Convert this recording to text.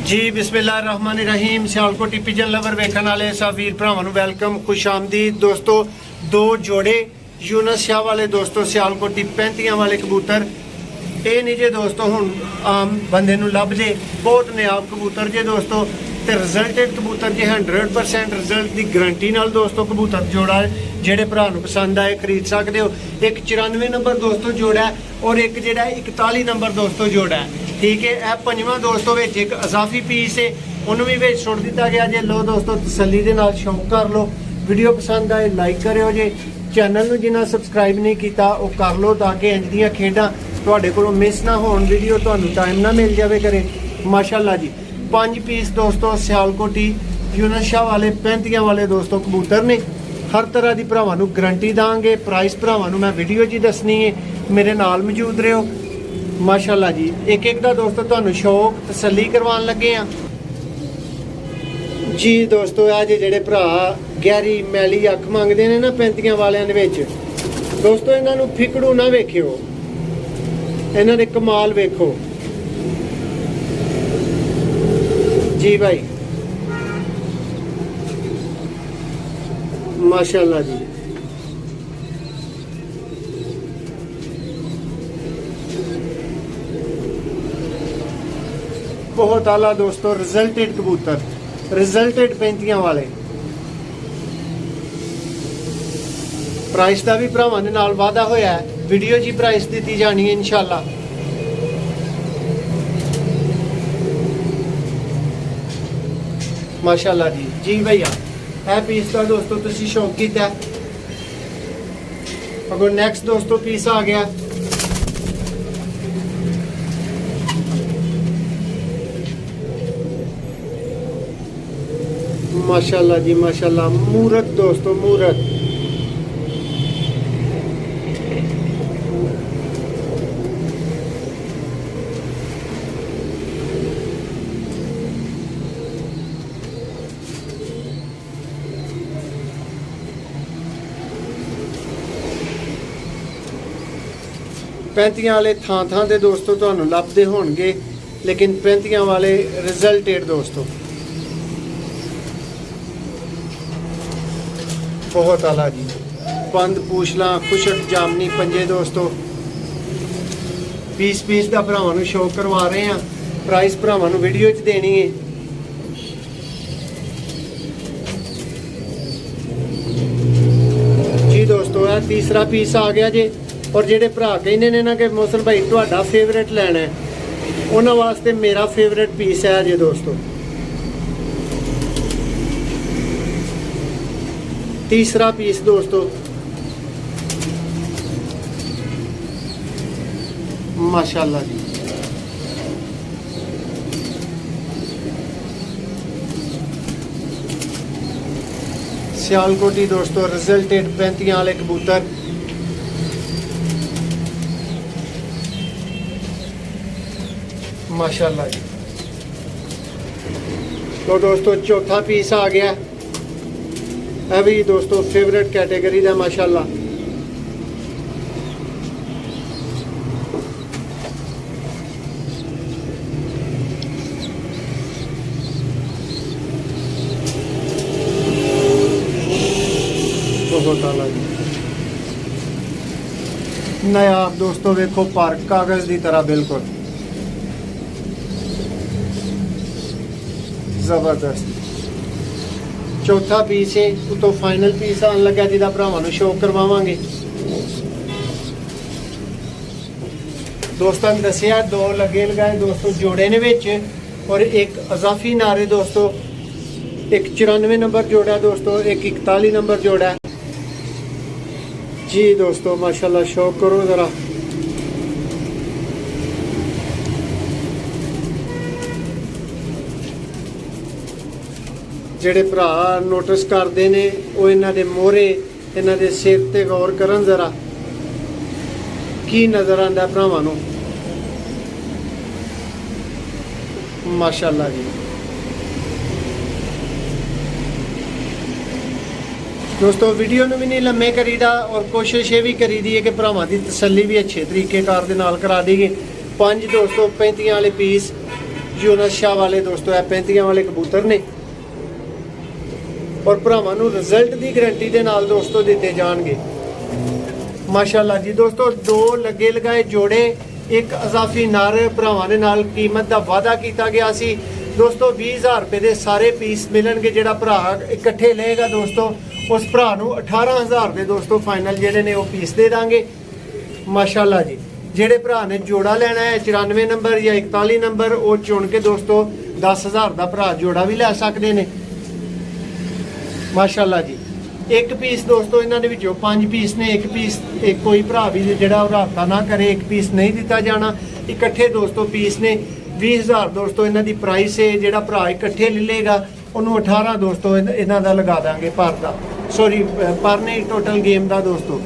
जी बिस्मिल्लाहिर्रहमानिर्रहीम। Sialkot pigeon lover वेखण वाले सब वीर भरावां नूं वेलकम, खुश आमदीद दोस्तों। दो जोड़े यूनस शाह वाले दोस्तों सियालकोटी 35 वाले कबूतर ये नहीं जे दोस्तों हुण आम बंदे नूं लभ जे, बहुत नायाब कबूतर जे दोस्तों ते रिजल्टेड कबूतर जे 100% रिजल्ट की गारंटी नाल दोस्तों कबूतर जोड़ा जेड़े भरा नूं पसंद आए खरीद सकते हो। एक 94 नंबर दोस्तों जोड़ा है और एक जेड़ा 41 नंबर दोस्तों जोड़ा है, ठीक है। यह पंजवां दोस्तों विच एक अजाफी पीस है, उन्होंने भी विच सुट दिता गया जे। लो दोस्तों तसल्ली दे नाल शौक कर लो, वीडियो पसंद आए लाइक करियो जे, चैनल नूं जिन्हां सबसक्राइब नहीं किया वो कर लो ताकि इंज दीयां खेडां तुहाडे कोलों मिस ना होण, वीडियो तुहानूं टाइम ना मिल जावे करे। माशाअल्लाह जी 5 पीस दोस्तों सियालकोटी यूनस शाह वाले 35 वाले दोस्तों कबूतर ने, हर तरह की भरावां नूं गारंटी दांगे। प्राइस भरावां नूं मैं वीडियो जी दसनी है, मेरे नाल मौजूद रहो। माशाअल्लाह जी एक एक दा दोस्तों तुहानूं शौक तसल्ली करवान लगे हैं जी दोस्तों। आ जेडे भरा गहरी मैली अख मंगते हैं ना 35 वालियां दे विच दोस्तों, इन्हां नूं फिकड़ू ना वेखियो, इन्हां दे कमाल वेखो जी भाई। माशाअल्लाह जी बहुत आला दोस्तों रिजल्टेड कबूतर, रिजल्टेड 35 वाले। प्राइस का भी भरावां दे नाल वादा होया है, वीडियो जी प्राइस दी जानी है इंशाअल्लाह। माशाअल्लाह जी जी भैया है पीस का दोस्तों तुसी शौक कीता। अगर नेक्स्ट दोस्तों पीस आ गया माशाअल्लाह जी माशाअल्लाह, मूरत दोस्तों मूरत। पैंतियां वाले थां दे दोस्तों तुहानूं लभदे होणगे, लेकिन 35 वाले रिजल्टेड दोस्तों बहुत आला जी। बंद पूछला खुशक जामनी पंजे दोस्तों, पीस का भरावां नूं शो करवा रहे हैं। प्राइस भरावां नूं वीडियो च देनी है जी दोस्तों। यह तीसरा पीस आ गया जे, और जेडे भरा कहंदे ने ना कि मोहसन भाई तुहाडा फेवरेट लैना है, उन्हां वास्ते मेरा फेवरेट पीस है जे दोस्तों। तीसरा पीस दोस्तों माशाअल्लाह जी सियालकोटी दोस्तों रिजल्टेड 35 वाले कबूतर। माशाअल्लाह जी तो दोस्तों चौथा पीस आ गया, है भी दोस्तों फेवरेट कैटेगरी का माशाअल्लाह। बहुत आला जी नायाब दोस्तों, देखो पर कागज की तरह बिल्कुल जबरदस्त। चौथा पीस है उतो फाइनल पीस आन लगा जिहदा भरावां नूं शो करवावांगे दोस्तों। दसिया दो लगे लगाए दोस्तों जोड़े ने विच, और एक अजाफी नारे दोस्तों, एक 94 नंबर जोड़ा दोस्तों, एक 41 नंबर जोड़ा जी दोस्तों। माशाअल्लाह शौक करो ज़रा। जेडे भरा नोटिस करते हैं वो इन्हां दे मोहरे इन्हां दे सिर ते गौर करन जरा, की नज़र आंदा भरावां नूं। माशाअल्लाह जी दोस्तों वीडियो नूं भी नहीं लम्मे करीदा, और कोशिश ये भी करी दी है कि भरावां दी तसल्ली भी अच्छे तरीके कार दे नाल करा दी गई। 5 दोस्तों 35 वाले पीस ਯੂਨਸ ਸ਼ਾਹ ਵਾਲੇ ਦੋਸਤੋ ਇਹ 35 ਵਾਲੇ ਕਬੂਤਰ ਨੇ ਔਰ ਭਰਾਵਾਂ ਨੂੰ ਰਿਜ਼ਲਟ ਦੀ ਗਾਰੰਟੀ ਦੇ ਨਾਲ ਦੋਸਤੋ ਦਿੱਤੇ ਜਾਣਗੇ। ਮਾਸ਼ਾਅੱਲਾ ਜੀ ਦੋਸਤੋ, 2 ਲੱਗੇ ਲਗਾਏ ਜੋੜੇ, ਇੱਕ ਇਜ਼ਾਫੀ ਨਰ ਭਰਾਵਾਂ ਦੇ ਨਾਲ ਕੀਮਤ ਦਾ ਵਾਅਦਾ ਕੀਤਾ ਗਿਆ ਸੀ ਦੋਸਤੋ। 20,000 ਰੁਪਏ ਦੇ ਸਾਰੇ ਪੀਸ ਮਿਲਣਗੇ। ਜਿਹੜਾ ਭਰਾ ਇਕੱਠੇ ਲਏਗਾ ਦੋਸਤੋ ਉਸ ਭਰਾ ਨੂੰ 18,000 ਦੇ ਦੋਸਤੋ ਫਾਈਨਲ ਜਿਹੜੇ ਨੇ ਉਹ ਪੀਸ ਦੇ ਦਾਂਗੇ। ਮਾਸ਼ਾਅੱਲਾ ਜੀ, ਜਿਹੜੇ ਭਰਾ ਨੇ ਜੋੜਾ ਲੈਣਾ ਹੈ 94 ਨੰਬਰ ਜਾਂ 41 ਨੰਬਰ ਉਹ ਚੁਣ ਕੇ ਦੋਸਤੋ 10,000 ਦਾ ਭਰਾ ਜੋੜਾ ਵੀ ਲੈ ਸਕਦੇ ਨੇ। ਮਾਸ਼ਾਅੱਲਾ ਜੀ, ਇੱਕ ਪੀਸ ਦੋਸਤੋ ਇਹਨਾਂ ਦੇ ਵਿੱਚੋਂ 5 ਪੀਸ ਨੇ, ਇੱਕ ਪੀਸ ਕੋਈ ਭਰਾ ਵੀ ਜਿਹੜਾ ਉਹ ਰਾਬਤਾ ਨਾ ਕਰੇ ਇੱਕ ਪੀਸ ਨਹੀਂ ਦਿੱਤਾ ਜਾਣਾ। ਇਕੱਠੇ ਦੋਸਤੋ ਪੀਸ ਨੇ। 20,000 ਦੋਸਤੋ ਇਹਨਾਂ ਦੀ ਪ੍ਰਾਈਸ ਹੈ। ਜਿਹੜਾ ਭਰਾ ਇਕੱਠੇ ਲੈ ਲੇਗਾ ਉਹਨੂੰ 18 ਦੋਸਤੋ ਇਹਨਾਂ ਦਾ ਲਗਾ ਦਾਂਗੇ ਪਰ ਦਾ, ਸੌਰੀ ਪਰ ਨਹੀਂ, ਟੋਟਲ ਗੇਮ ਦਾ ਦੋਸਤੋ।